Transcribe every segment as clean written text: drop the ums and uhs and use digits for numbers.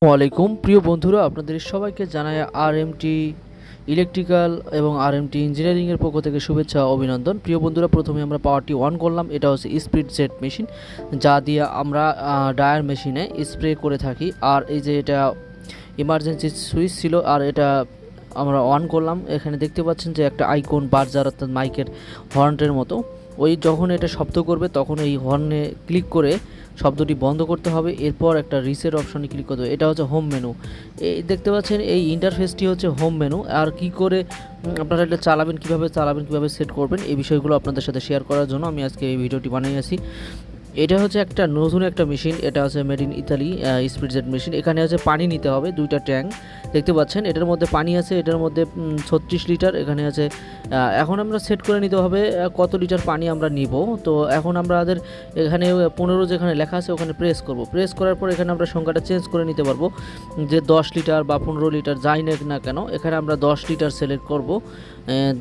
ওয়ালাইকুম প্রিয় বন্ধুরা, আপনাদের সবাইকে জানাই আরএমটি ইলেকট্রিক্যাল এবং আরএমটি ইঞ্জিনিয়ারিং এর পক্ষ থেকে শুভেচ্ছা অভিনন্দন। প্রিয় বন্ধুরা, প্রথমে আমরা পাওয়ারটি অন করলাম। এটা হচ্ছে স্প্রিট সেট মেশিন, যা দিয়ে আমরা ডায়ার মেশিনে স্প্রে করে থাকি। আর এই যে এটা ইমার্জেন্সি সুইচ ছিল, আর এটা আমরা অন করলাম। এখানে দেখতে পাচ্ছেন যে একটা আইকন বাজার, অর্থাৎ মাইকের হর্নের মতো। ওই যখন এটা শব্দ করবে তখন এই হর্নে ক্লিক করে শব্দটি বন্ধ করতে হবে। এরপর একটা রিসেট অপশনে ক্লিক করতে হবে। এটা হচ্ছে হোম মেনু। এই দেখতে পাচ্ছেন এই ইন্টারফেসটি হচ্ছে হোম মেনু। আর কি করে আপনারা এটা চালাবেন, কীভাবে সেট করবেন, এই বিষয়গুলো আপনাদের সাথে শেয়ার করার জন্য আমি আজকে এই ভিডিওটি বানিয়েছি। এটা হচ্ছে একটা নতুন একটা মেশিন। এটা হচ্ছে মেড ইন ইতালি স্প্রিটজ মেশিন। এখানে হচ্ছে পানি নিতে হবে, দুইটা ট্যাঙ্ক দেখতে পাচ্ছেন। এটার মধ্যে পানি আছে, এটার মধ্যে 36 লিটার এখানে আছে। এখন আমরা সেট করে নিতে হবে কত লিটার পানি আমরা নিব। তো এখন আমাদের এখানে 15 যেখানে লেখা আছে ওখানে প্রেস করব। প্রেস করার পর এখানে আমরা সংখ্যাটা চেঞ্জ করে নিতে পারবো, যে 10 লিটার বা 15 লিটার যাই না কেন। এখানে আমরা 10 লিটার সিলেক্ট করব।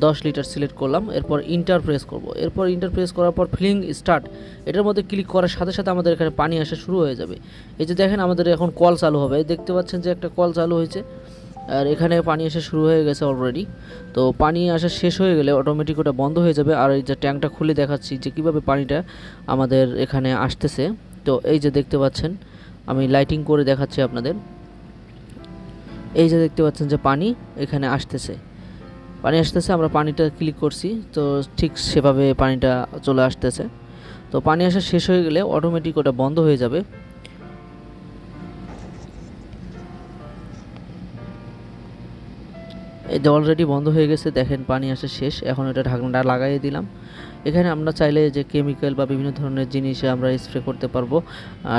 10 লিটার সিলেক্ট করলাম। এরপর ইন্টার প্রেস করব। এরপর ইন্টার প্রেস করার পর ফিলিং স্টার্ট, এটার মধ্যে ক্লিক করার সাথে সাথে আমাদের এখানে পানি আসা শুরু হয়ে যাবে। এই যে দেখেন আমাদের এখন কল চালু হবে, দেখতে পাচ্ছেন যে একটা কল চালু হয়েছে, আর এখানে পানি আসা শুরু হয়ে গেছে অলরেডি। তো পানি আসা শেষ হয়ে গেলে অটোমেটিক ওটা বন্ধ হয়ে যাবে। আর এই যে ট্যাঙ্কটা খুলে দেখাচ্ছি যে কীভাবে পানিটা আমাদের এখানে আসতেছে। তো এই যে দেখতে পাচ্ছেন, আমি লাইটিং করে দেখাচ্ছি আপনাদের। এই যে দেখতে পাচ্ছেন যে পানি এখানে আসতেছে, আমরা পানিটা ক্লিক করছি, তো ঠিক সেভাবে পানিটা চলে আসতেছে। তো পানি আসা শেষ হয়ে গেলে অটোমেটিক ওটা বন্ধ হয়ে যাবে। এই যে অলরেডি বন্ধ হয়ে গেছে, দেখেন পানি আসা শেষ। এখন এটা ঢাকনাটা লাগাই দিলাম। এখানে আমরা চাইলে যে কেমিক্যাল বা বিভিন্ন ধরনের জিনিসে আমরা স্প্রে করতে পারবো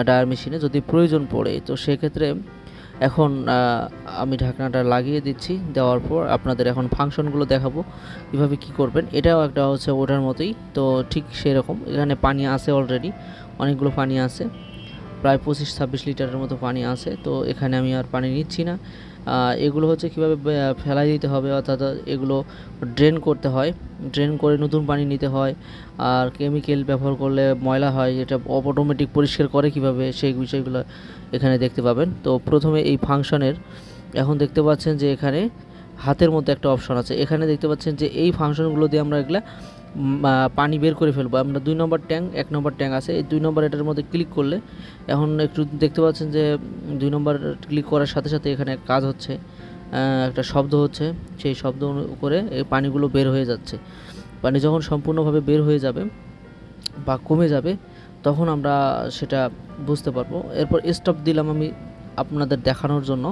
ডায়ার মেশিনে যদি প্রয়োজন পড়ে। তো সেক্ষেত্রে এখন আমি ঢাকনাটা লাগিয়ে দিচ্ছি। দেওয়ার পর আপনাদের এখন ফাংশনগুলো দেখাবো কীভাবে কি করবেন। এটাও একটা হচ্ছে ওটার মতোই, তো ঠিক সেরকম। এখানে পানি আছে অলরেডি, অনেকগুলো পানি আছে, প্রায় 25-26 লিটারের মতো পানি আছে। তো এখানে আমি আর পানি নিচ্ছি না। এগুলো হচ্ছে কীভাবে ফেলাই দিতে হবে, অর্থাৎ এগুলো ড্রেন করতে হয়, ড্রেন করে নতুন পানি নিতে হয়। আর কেমিক্যাল ব্যবহার করলে ময়লা হয়, এটা অটোমেটিক পরিষ্কার করে কিভাবে, সেই বিষয়গুলো এখানে দেখতে পাবেন। তো প্রথমে এই ফাংশনের এখন দেখতে পাচ্ছেন যে এখানে হাতের মধ্যে একটা অপশন আছে। এখানে দেখতে পাচ্ছেন যে এই ফাংশনগুলো দিয়ে আমরা এগুলা পানি বের করে ফেলবো। আমরা 2 নম্বর ট্যাঙ্ক, 1 নম্বর ট্যাঙ্ক আছে, এই 2 নম্বর এটার মধ্যে ক্লিক করলে এখন একটু দেখতে পাচ্ছেন যে 2 নম্বর ক্লিক করার সাথে সাথে এখানে কাজ হচ্ছে, একটা শব্দ হচ্ছে। সেই শব্দ করে এই পানিগুলো বের হয়ে যাচ্ছে। পানি যখন সম্পূর্ণভাবে বের হয়ে যাবে বা কমে যাবে তখন আমরা সেটা বুঝতে পারবো। এরপর স্টপ দিলাম আমি আপনাদের দেখানোর জন্য।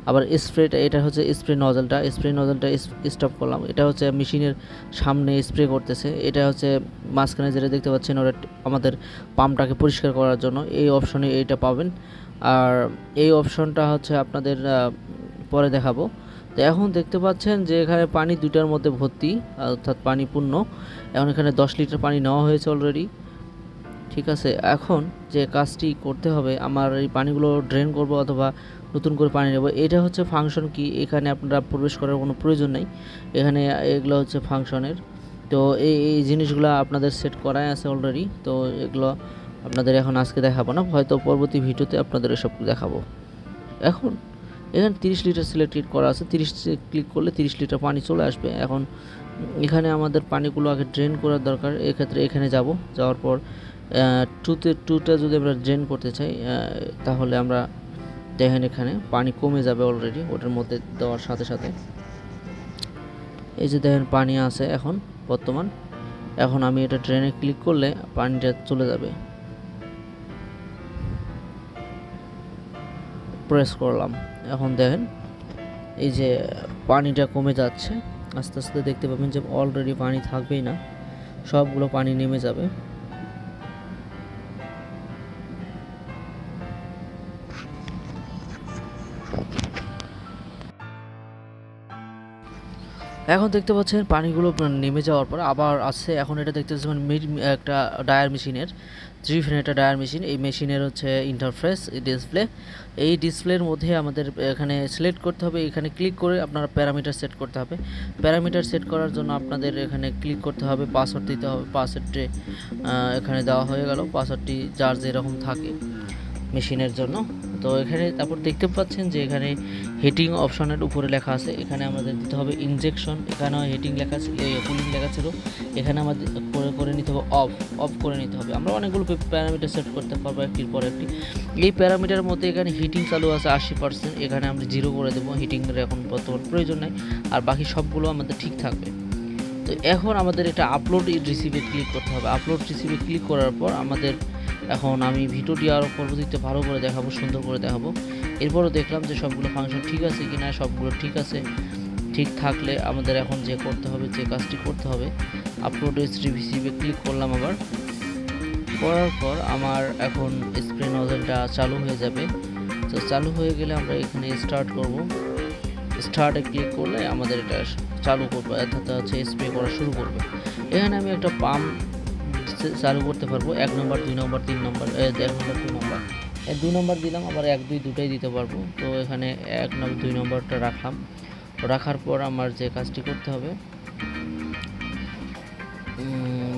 আবার স্প্রেটা, এটা হচ্ছে স্প্রে নজলটা স্টপ করলাম। এটা হচ্ছে মেশিনের সামনে স্প্রে করতেছে। এটা হচ্ছে মাঝখানে যেটা দেখতে পাচ্ছেন, ওটা আমাদের পাম্পটাকে পরিষ্কার করার জন্য এই অপশনে এইটা পাবেন। আর এই অপশনটা হচ্ছে আপনাদের পরে দেখাবো। তো এখন দেখতে পাচ্ছেন যে এখানে পানি দুইটার মধ্যে ভর্তি, অর্থাৎ পানি পূর্ণ। এখন এখানে 10 লিটার পানি নেওয়া হয়েছে অলরেডি, ঠিক আছে। এখন যে কাজটি করতে হবে, আমার এই পানিগুলো ড্রেন করব অথবা নতুন করে পানি নেব। এটা হচ্ছে ফাংশন কি, এখানে আপনারা প্রবেশ করার কোনো প্রয়োজন নেই। এখানে এগুলো হচ্ছে ফাংশনের। তো এই জিনিসগুলো আপনাদের সেট করাই আছে অলরেডি। তো এগুলো আপনাদের এখন আজকে দেখাবো না, হয়তো পরবর্তী ভিডিওতে আপনাদের এসব দেখাবো। এখন এখানে 30 লিটার সিলেক্টেড করা আছে, 30 ক্লিক করলে 30 লিটার পানি চলে আসবে। এখন এখানে আমাদের পানিগুলো আগে ড্রেন করার দরকার। এক্ষেত্রে এখানে যাওয়ার পর টুটা যদি আমরা ড্রেন করতে চাই, তাহলে আমরা দেখেন এখানে পানি কমে যাবে অলরেডি ওটার মধ্যে দেওয়ার সাথে সাথে। এই যে দেখেন পানি আছে এখন বর্তমান। এখন আমি এটা ড্রেনে ক্লিক করলে পানিটা চলে যাবে। প্রেস করলাম, এখন দেখেন এই যে পানিটা কমে যাচ্ছে আস্তে আস্তে। দেখতে পাবেন যে অলরেডি পানি থাকবেই না, সবগুলো পানি নেমে যাবে। এখন দেখতে পাচ্ছেন পানিগুলো নেমে যাওয়ার পর আবার আসছে। এখন এটা দেখতে পাচ্ছেন একটা ডায়ার মেশিনের 3 ফ্যান একটা ডায়ার মেশিন। এই মেশিনের হচ্ছে ইন্টারফেস ডিসপ্লে। এই ডিসপ্লের মধ্যে আমাদের এখানে সিলেক্ট করতে হবে। এখানে ক্লিক করে আপনারা প্যারামিটার সেট করতে হবে। প্যারামিটার সেট করার জন্য আপনাদের এখানে ক্লিক করতে হবে, পাসওয়ার্ড দিতে হবে। পাসওয়ার্ডে এখানে দেওয়া হয়ে গেল, পাসওয়ার্ডটি যার যেরকম থাকে। মেশিনের জন্য। তো এখানে তারপর দেখতে পাচ্ছেন যে এখানে হিটিং অপশনের উপরে লেখা আছে, এখানে আমাদের দিতে হবে ইনজেকশন, এখানেও হিটিং লেখা ছিল, কুলিং লেখা ছিল, এখানে আমাদের করে নিতে হবে অফ করে নিতে হবে। আমরা অনেকগুলো প্যারামিটার সেট করতে পারবো একটির পর একটি। এই প্যারামিটারের মধ্যে এখানে হিটিং চালু আছে 80%, এখানে আমরা 0 করে দেবো, হিটিংয়ের এখন বর্তমান প্রয়োজন নেই, আর বাকি সবগুলো আমাদের ঠিক থাকবে। তো এখন আমাদের এটা আপলোড রিসিভে ক্লিক করতে হবে। আপলোড রিসিভে ক্লিক করার পর আমাদের এখন আমি ভিডিওটি আরও পরবর্তীতে ভালো করে দেখাবো, সুন্দর করে দেখাবো। এরপরও দেখলাম যে সবগুলো ফাংশন ঠিক আছে কি না, সবগুলো ঠিক আছে। ঠিক থাকলে আমাদের এখন যে করতে হবে, যে কাজটি করতে হবে, আপলোড রিসিভে ক্লিক করলাম। আবার করার পর আমার এখন স্প্রে নজলটা চালু হয়ে যাবে। তো চালু হয়ে গেলে আমরা এখানে স্টার্ট করব। স্টার্টে ক্লিক করলে আমাদের এটা চালু করবে, অর্থাৎ হচ্ছে স্প্রে করা শুরু করবে। এখানে আমি একটা পাম্প চালু করতে পারবো, 1 নম্বর 2 নম্বর 3 নম্বর, 1 নম্বর 2 নম্বর, 2 নম্বর দিলাম, আবার 1 2 দুটাই দিতে পারবো। তো এখানে 1 নম্বর 2 নম্বরটা রাখলাম। রাখার পর আমার যে কাজটি করতে হবে,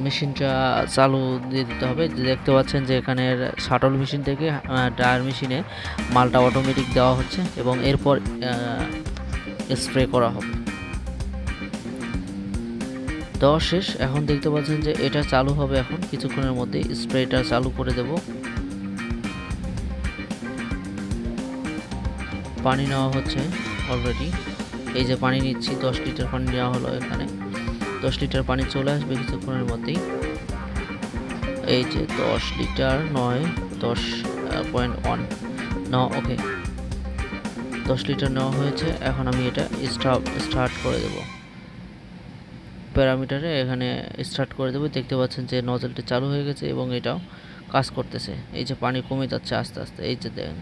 মেশিনটা চালু দিয়ে দিতে হবে। দেখতে পাচ্ছেন যে এখানে শাটল মেশিন থেকে ড্রায়ার মেশিনে মালটা অটোমেটিক দেওয়া হচ্ছে এবং এরপর স্প্রে করা হবে। দেওয়া শেষ। এখন দেখতে পাচ্ছেন যে এটা চালু হবে, এখন কিছুক্ষণের মধ্যে স্প্রেটা চালু করে দেব। পানি নেওয়া হচ্ছে অলরেডি, এই যে পানি নিচ্ছি, 10 লিটার পানি নেওয়া হলো। এখানে 10 লিটার পানি চলে আসবে কিছুক্ষণের মধ্যেই। এই যে 10 লিটার 10.1 ওকে, 10 লিটার নেওয়া হয়েছে। এখন আমি এটা স্টার্ট করে দেব, প্যারামিটারে এখানে স্টার্ট করে দেবো। দেখতে পাচ্ছেন যে নজলটি চালু হয়ে গেছে এবং এটাও কাজ করতেছে। এই যে পানি কমে যাচ্ছে আস্তে আস্তে, এই যে দেখেন